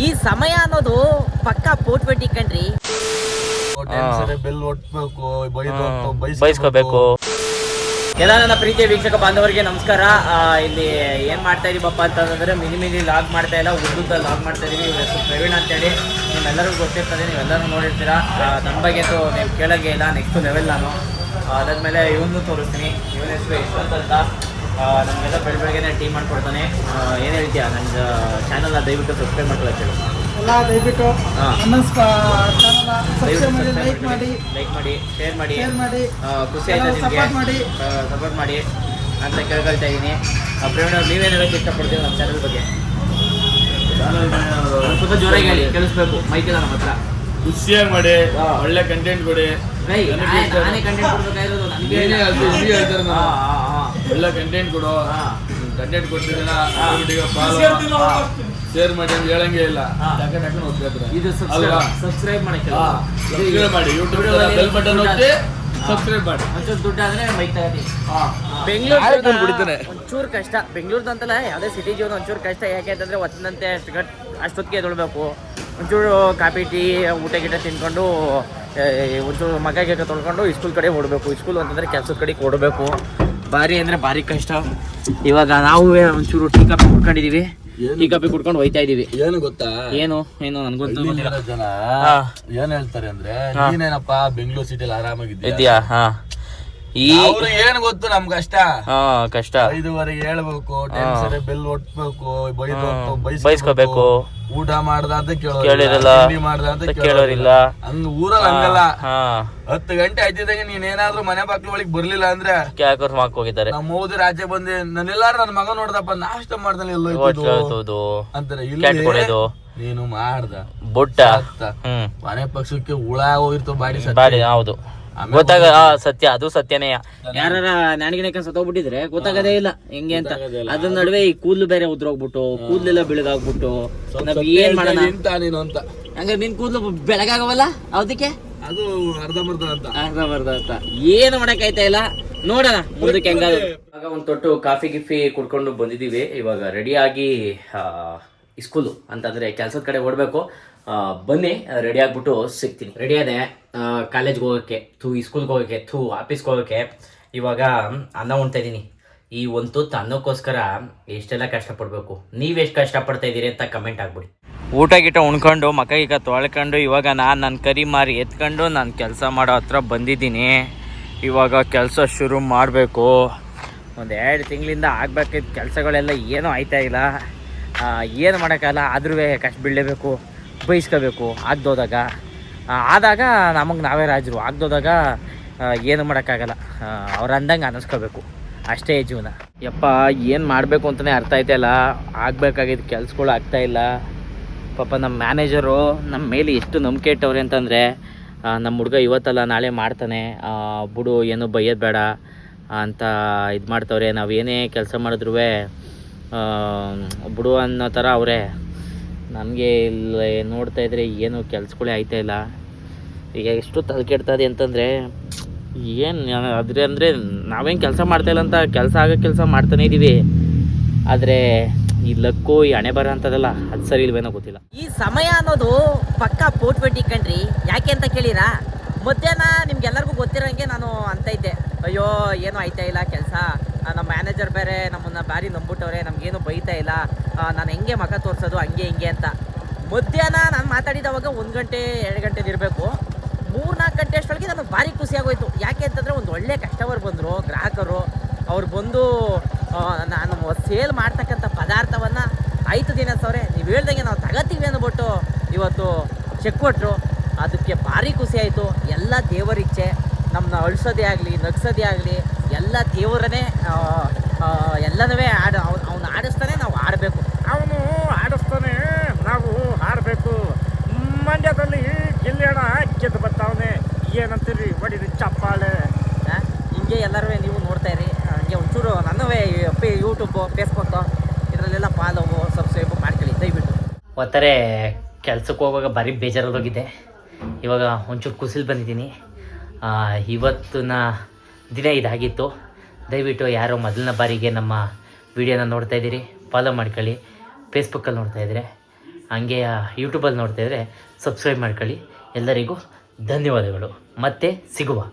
ಈ ಸಮಯ ಅನ್ನೋದು ಪಕ್ಕಾ ಪೋಟ್ಪಟ್ಟಿ ಕಣ್ರಿ. ಬೆಲ್ ಒಟ್ಬೇಕು, ಬಯಸ್ಕೋಬೇಕು. ಎಲ್ಲ ನನ್ನ ಪ್ರೀತಿಯ ವೀಕ್ಷಕ ಬಾಂಧವರಿಗೆ ನಮಸ್ಕಾರ. ಇಲ್ಲಿ ಏನ್ ಮಾಡ್ತಾ ಇದೀವಪ್ಪ ಅಂತಂದ್ರೆ ಮಿನಿ ಲಾಗ್ ಮಾಡ್ತಾ ಇಲ್ಲ, ಉದ್ದುದ್ದ ಲಾಗ್ ಮಾಡ್ತಾ ಇದೀವಿ. ಇವ್ರ ಹೆಸರು ಪ್ರವೀಣ್ ಅಂತೇಳಿ ನಿಮ್ಮೆಲ್ಲರಿಗೂ ಗೊತ್ತಿರ್ತದೆ, ನೀವೆಲ್ಲರೂ ನೋಡಿರ್ತೀರಾ. ನನ್ನ ಬಗ್ಗೆ ನೀವು ಕೇಳೋಂಗೆ ಇಲ್ಲ. ನೆಕ್ಸ್ಟ್ ಲೆವೆಲ್ ನಾನು ಅದಾದ್ಮೇಲೆ ಇವನು ತೋರಿಸ್ತೀನಿ. ಇವನ ಹೆಸರು ಯಶವಂತ್ ಅಂತ. ನಮಗೆಲ್ಲ ಬೆಳಗ್ಗೆನೆ ಟೀಮ್ ಮಾಡ್ಕೊಡ್ತಾನೆ. ಏನು ಹೇಳ್ತೀಯಾ? ನನ್ನ ಚಾನಲ್ನ ದಯವಿಟ್ಟು ಸಬ್ಸ್ಕ್ರೈಬ್ ಮಾಡ್ಕೊಳ್ಳೋಕೆ ಹೇಳು. ಎಲ್ಲ ದಯವಿಟ್ಟು ಲೈಕ್ ಮಾಡಿ ಶೇರ್ ಮಾಡಿ ಖುಷಿ ಆಯ್ತು ನಿಮಗೆ, ಸಪೋರ್ಟ್ ಮಾಡಿ ಅಂತ ಕೇಳ್ಕೊಳ್ತಾ ಇದ್ದೀನಿ. ಪ್ರವೀಣ್ ಅವ್ರು ನೀವೇನು ಹೇಳೋಕ್ಕೆ ಇಷ್ಟಪಡ್ತೀವಿ ನಮ್ಮ ಚಾನಲ್ ಬಗ್ಗೆ? ಸ್ವಲ್ಪ ಜೋರಾಗಿ ಹೇಳಿ, ಕೇಳಿಸ್ಬೇಕು, ಮೈಕಿಲ್ಲ ನಮ್ಮ ಹತ್ರ. ಖುಷಿಯಾಗಿ ಮಾಡಿ, ಒಳ್ಳೆ ಕಂಟೆಂಟ್ ಕೊಡಿ. ನಾನೇ ಕಂಟೆಂಟ್ ಕೊಡ್ಬೇಕಾಗಿರೋದು, ನನಗೆ ಒಳ್ಳೆ ಕಂಟೆಂಟ್ ಕೊಡು. ಕಂಟೆಂಟ್ ಕೊಡ್ತಿದ್ದೀನ, ಶೇರ್ ಮಾಡಿ ಅಂತ ಹೇಳಂಗೆ ಇಲ್ಲ. ಇದು ಸಬ್ಸ್ಕ್ರೈಬ್ ಮಾಡಿ, ಯೂಟ್ಯೂಬ್ ಬೆಲ್ ಬಟನ್ ಒತ್ತಿ ಸಬ್ಸ್ಕ್ರೈಬ್ ಮಾಡಿ. ಒಂಚೂರು ದುಡ್ಡಾದ್ರೆ ಮೈಕ್ ತಗೋತೀನಿ. ಬೆಂಗಳೂರು ಒಂಚೂರು ಕಷ್ಟ, ಬೆಂಗಳೂರ್ದು ಅಂತಲ್ಲ ಯಾವುದೇ ಸಿಟಿ ಜೀವನ ಒಂಚೂರು ಕಷ್ಟ. ಯಾಕೆ ಅಂತಂದರೆ ಒತ್ತಿನಂತೆ ಅಷ್ಟೊತ್ತಿಗೆ ಎದೊಳ್ಬೇಕು. ಒಂಚೂರು ಕಾಫಿ ಟೀ ಊಟ ಗಿಟ ತಿನ್ಕೊಂಡು ಒಂಚೂರು ಮಗ ಗಿಗ ತೊಳ್ಕೊಂಡು ಸ್ಕೂಲ್ ಕಡೆ ಓಡಬೇಕು. ಸ್ಕೂಲ್ ಅಂತಂದರೆ ಕೆಲಸದ ಕಡೆಗೆ ಓಡಬೇಕು. ಭಾರಿ ಅಂದರೆ ಭಾರಿ ಕಷ್ಟ. ಇವಾಗ ನಾವು ಒಂಚೂರು ಟೀ ಕಾಫಿ ಕುಡ್ಕೊಂಡಿದ್ದೀವಿ. ಟೀ ಕಾಫಿ ಕುಡ್ಕೊಂಡು ಹೋಯ್ತಾ ಇದೀವಿ. ಏನು ಗೊತ್ತಾ, ಏನು ನನಗೊಂದು ಜನ ಏನ್ ಹೇಳ್ತಾರೆ ಅಂದ್ರೆ, ನೀನೇನಪ್ಪ ಬೆಂಗಳೂರು ಸಿಟಿಲಿ ಆರಾಮಾಗಿದ್ಯಾ? ಅವ್ರು ಏನ್ ಗೊತ್ತು ನಮ್ ಕಷ್ಟ. ಕಷ್ಟ 5:15 ಹೇಳ್ಬೇಕು, ಬೆಲ್ ಒಟ್ಬೇಕು, ಬಯಸ್ಕೋಬೇಕು. ಊಟ ಮಾಡ್ದ ಅಂತ ಕೇಳಿರಲ್ಲ, ಮಾಡ್ದ ಅಂತ ಕೇಳೋರಿಲ್ಲ. ಹಂಗ ಊರಲ್ಲಿ ಹಂಗಲ್ಲ. 10 ಗಂಟೆ ಆಯ್ತಿದ್ದಂಗೆ ನೀನೇನಾದ್ರೂ ಮನೆ ಬಾಕ್ಲ ಒಳಗ್ ಬರ್ಲಿಲ್ಲ ಅಂದ್ರೆ ಹೋಗಿದ್ದಾರೆ. ನಮ್ಮ ಓದಿ ರಾಜ್ಯ ಬಂದೆ ನಾನೆಲ್ಲಾರು ನನ್ನ ಮಗ ನೋಡ್ದಪ್ಪ ನಾಷ್ಟ ಮಾಡ್ದಲ್ಲಿ ಎಲ್ಲೋಯ್ತು ಅಂತಾರೆ. ಇಲ್ಲಿ ನೀನು ಮಾಡ್ದ ಬುಟ್ಟ ಮನೆ ಪಕ್ಷಕ್ಕೆ ಹುಳ ಹೋಗಿರ್ತಾವ ಬಾಡಿ. ಹೌದು, ಗೊತ್ತಾಗ ಸತ್ಯ, ಅದು ಸತ್ಯನೇ. ಯಾರ ನಾಣಿಗೆ ಸತ್ತೋಗ್ಬಿಟ್ಟಿದ್ರೆ ಗೊತ್ತಾಗದೇ ಇಲ್ಲ ಹೆಂಗೆ ಅಂತ. ಅದ್ರ ನಡುವೆ ಈ ಕೂದ್ಲು ಬೇರೆ ಉದ್ರೋಗ್ಬಿಟ್ಟು, ಕೂದ್ಲೆಲ್ಲ ಬೆಳಗಾಗ್ಬಿಟ್ಟು ಏನ್ ಮಾಡೋಣ ಅಂತ. ಹಂಗ ನಿನ್ ಕೂದ್ಲು ಬೆಳಗಾಗವಲ್ಲ, ಅದಕ್ಕೆ ಅದು ಅರ್ಧಂಬರ್ಧ ಅಂತ ಏನು ಮಾಡಕ್ ಆಯ್ತಾ ಇಲ್ಲ. ನೋಡೋಣ ಮುಂದಕ್ಕೆ ಹೆಂಗಾದ್ರು. ಇವಾಗ ಒಂದ್ ತೊಟ್ಟು ಕಾಫಿ ಗಿಫಿ ಕುಡ್ಕೊಂಡು ಬಂದಿದೀವಿ. ಇವಾಗ ರೆಡಿ ಆಗಿ ಸ್ಕೂಲು ಅಂತಂದ್ರೆ ಕೆಲ್ಸದ ಕಡೆ ಓಡ್ಬೇಕು. ಬನ್ನಿ, ರೆಡಿ ಆಗ್ಬಿಟ್ಟು ಸಿಗ್ತೀನಿ. ರೆಡಿ ಅದೇ ಕಾಲೇಜ್ಗೆ ಹೋಗೋಕ್ಕೆ, ಸ್ಕೂಲ್ಗೆ ಹೋಗೋಕ್ಕೆ, ಆಫೀಸ್ಗೆ ಹೋಗೋಕ್ಕೆ. ಇವಾಗ ಅನ್ನ ಉಣ್ತಾ ಇದ್ದೀನಿ. ಈ ಒಂದು ತುತ್ತು ಅನ್ನಕ್ಕೋಸ್ಕರ ಎಷ್ಟೆಲ್ಲ ಕಷ್ಟಪಡಬೇಕು. ನೀವೆಷ್ಟು ಕಷ್ಟಪಡ್ತಾ ಇದ್ದೀರಿ ಅಂತ ಕಮೆಂಟ್ ಆಗ್ಬಿಡಿ. ಊಟ ಗೀಟ ಉಣ್ಕೊಂಡು ಮಕ್ಕ ಗೀಕ ತೊಳ್ಕೊಂಡು ಇವಾಗ ನನ್ನ ಕರಿ ಮಾರಿ ಎತ್ಕೊಂಡು ನಾನು ಕೆಲಸ ಮಾಡೋ ಹತ್ರ ಬಂದಿದ್ದೀನಿ. ಇವಾಗ ಕೆಲಸ ಶುರು ಮಾಡಬೇಕು. ಒಂದು 2 ತಿಂಗಳಿಂದ ಆಗಬೇಕಿದ್ದ ಕೆಲಸಗಳೆಲ್ಲ ಏನೂ ಆಯ್ತಾ ಇಲ್ಲ. ಏನು ಮಾಡೋಕ್ಕಲ್ಲ, ಆದ್ರೂ ಕಷ್ಟ ಬೀಳಲೇಬೇಕು, ಬಯಸ್ಕೋಬೇಕು. ಆಗ್ದೋದಾಗ ಆದಾಗ ನಮಗೆ ನಾವೇ ರಾಜರು, ಆಗ್ದೋದಾಗ ಏನು ಮಾಡೋಕ್ಕಾಗಲ್ಲ. ಅವ್ರು ಅಂದಂಗೆ ಅನ್ನಿಸ್ಕೋಬೇಕು, ಅಷ್ಟೇ ಜೀವನ. ಯಪ್ಪ ಏನು ಮಾಡಬೇಕು ಅಂತಲೇ ಅರ್ಥ ಆಯ್ತಾಯಿಲ್ಲ. ಆಗಬೇಕಾಗಿದ್ದ ಕೆಲ್ಸಗಳು ಆಗ್ತಾಯಿಲ್ಲ. ಪಾಪ ನಮ್ಮ ಮ್ಯಾನೇಜರು ನಮ್ಮ ಮೇಲೆ ಎಷ್ಟು ನಂಬಿಕೆ ಇಟ್ಟವ್ರೆ ಅಂತಂದರೆ, ನಮ್ಮ ಹುಡುಗ ಇವತ್ತಲ್ಲ ನಾಳೆ ಮಾಡ್ತಾನೆ, ಬಿಡು ಏನು ಬೈಯೋದು ಬೇಡ ಅಂತ ಇದು ಮಾಡ್ತವ್ರೆ. ನಾವು ಏನೇ ಕೆಲಸ ಮಾಡಿದ್ರೂ ಬಿಡು ಅನ್ನೋ ಥರ ಅವರೇ. ನನಗೆ ಇಲ್ಲಿ ನೋಡ್ತಾ ಇದ್ರೆ ಏನು ಕೆಲಸಗಳೇ ಆಯ್ತಾ ಇಲ್ಲ. ಈಗ ಎಷ್ಟು ತಲೆ ಕೆಡ್ತದೆ ಅಂತಂದರೆ, ಏನು ಅಂದರೆ ನಾವೇನು ಕೆಲಸ ಮಾಡ್ತಾಯಿಲ್ಲ ಅಂತ, ಕೆಲಸ ಆಗೋ ಕೆಲಸ ಮಾಡ್ತಾನೇ ಇದ್ದೀವಿ. ಆದರೆ ಈ ಲಕ್ಕು, ಈ ಹಣೆ ಬರ ಅಂತದಲ್ಲ, ಅದು ಸರಿ ಇಲ್ವೇನೋ ಗೊತ್ತಿಲ್ಲ. ಈ ಸಮಯ ಅನ್ನೋದು ಪಕ್ಕಾ ಪೋಟ್ಪಟ್ಟಿ ಕಣ್ರಿ. ಯಾಕೆ ಅಂತ ಕೇಳಿರಾ? ಮಧ್ಯಾಹ್ನ ನಿಮ್ಗೆಲ್ಲರಿಗೂ ಗೊತ್ತಿರೋಂಗೆ ನಾನು ಅಂತ ಇದ್ದೆ, ಅಯ್ಯೋ ಏನೂ ಆಯ್ತಾ ಇಲ್ಲ ಕೆಲಸ, ನಮ್ಮ ಮ್ಯಾನೇಜರ್ ಬೇರೆ ನಮ್ಮನ್ನು ಭಾರಿ ನಂಬಿಟ್ಟವ್ರೆ, ನಮಗೇನು ಬೈತಾ ಇಲ್ಲ, ನಾನು ಹೆಂಗೆ ಮಗ ತೋರಿಸೋದು ಹಂಗೆ ಹಿಂಗೆ ಅಂತ. ಮಧ್ಯಾಹ್ನ ನಾನು ಮಾತಾಡಿದವಾಗ 1 ಗಂಟೆ 2 ಗಂಟೆದಿರಬೇಕು. 3-4 ಗಂಟೆ ಅಷ್ಟೊಳಗೆ ನನಗೆ ಭಾರಿ ಖುಷಿಯಾಗೋಯ್ತು. ಯಾಕೆ ಅಂತಂದರೆ ಒಂದು ಒಳ್ಳೆ ಕಸ್ಟಮರ್ ಬಂದರು, ಗ್ರಾಹಕರು. ಅವ್ರು ಬಂದು ನಾನು ಸೇಲ್ ಮಾಡ್ತಕ್ಕಂಥ ಪದಾರ್ಥವನ್ನು 5 ದಿನ ಸವ್ರೆ ನೀವು ಹೇಳ್ದಂಗೆ ನಾವು ತಗೋತೀವಿ ಅಂದ್ಬಿಟ್ಟು ಇವತ್ತು ಚೆಕ್ ಕೊಟ್ಟರು. ಅದಕ್ಕೆ ಭಾರಿ ಖುಷಿ ಆಯಿತು. ಎಲ್ಲ ದೇವರಿಚ್ಛೆ. ನಮ್ಮನ್ನ ಅಳಿಸೋದೇ ಆಗಲಿ, ನಗ್ಸೋದೇ ಆಗಲಿ, ಎಲ್ಲ ದೇವರನ್ನೇ. ಎಲ್ಲನೂ ಅವನು ಆಡಿಸ್ತಾನೆ, ನಾವು ಆಡಬೇಕು. ಅವನು ಆಡಿಸ್ತಾನೆ, ನಾವು ಆಡಬೇಕು. ಮಂಡ್ಯದಲ್ಲಿ ಗಿಲ್ಲಿಯಣ ಗೆದ್ದು ಬರ್ತಾವನೆ, ಏನಂತೀರಿ ಹೊಡಿರಿ ಚಪ್ಪಾಳೆ. ಹಿಂಗೆ ಎಲ್ಲರೂ ನೀವು ನೋಡ್ತಾ ಇರಿ. ಹಂಗೆ ಒಂಚೂರು ನನ್ನೂ ಯೂಟ್ಯೂಬು, ಫೇಸ್ಬುಕ್ಕು ಇದರಲ್ಲೆಲ್ಲ ಫಾಲೋ, ಸಬ್ಸ್ಕ್ರೈಬ್ ಮಾಡ್ಕೊಳ್ಳಿ ದಯವಿಟ್ಟು. ಒತ್ತಾರೆ ಕೆಲ್ಸಕ್ಕೆ ಹೋಗುವಾಗ ಭಾರಿ ಬೇಜಾರಲ್ಲಿ ಹೋಗಿದ್ದೆ. ಇವಾಗ ಒಂಚೂರು ಕುಸಿಲ್ ಬಂದಿದ್ದೀನಿ. ಇವತ್ತಿನ ದಿನ ಇದಾಗಿತ್ತು. ದಯವಿಟ್ಟು ಯಾರೋ ಮೊದಲನೇ ಬಾರಿಗೆ ನಮ್ಮ ವಿಡಿಯೋನ ನೋಡ್ತಾಯಿದ್ದೀರಿ, ಫಾಲೋ ಮಾಡ್ಕೊಳ್ಳಿ. ಫೇಸ್ಬುಕ್ಕಲ್ಲಿ ನೋಡ್ತಾಯಿದ್ರೆ ಹಂಗೆ ಯೂಟ್ಯೂಬಲ್ಲಿ ನೋಡ್ತಾಯಿದ್ರೆ ಸಬ್ಸ್ಕ್ರೈಬ್ ಮಾಡ್ಕೊಳ್ಳಿ. ಎಲ್ಲರಿಗೂ ಧನ್ಯವಾದಗಳು. ಮತ್ತೆ ಸಿಗುವ.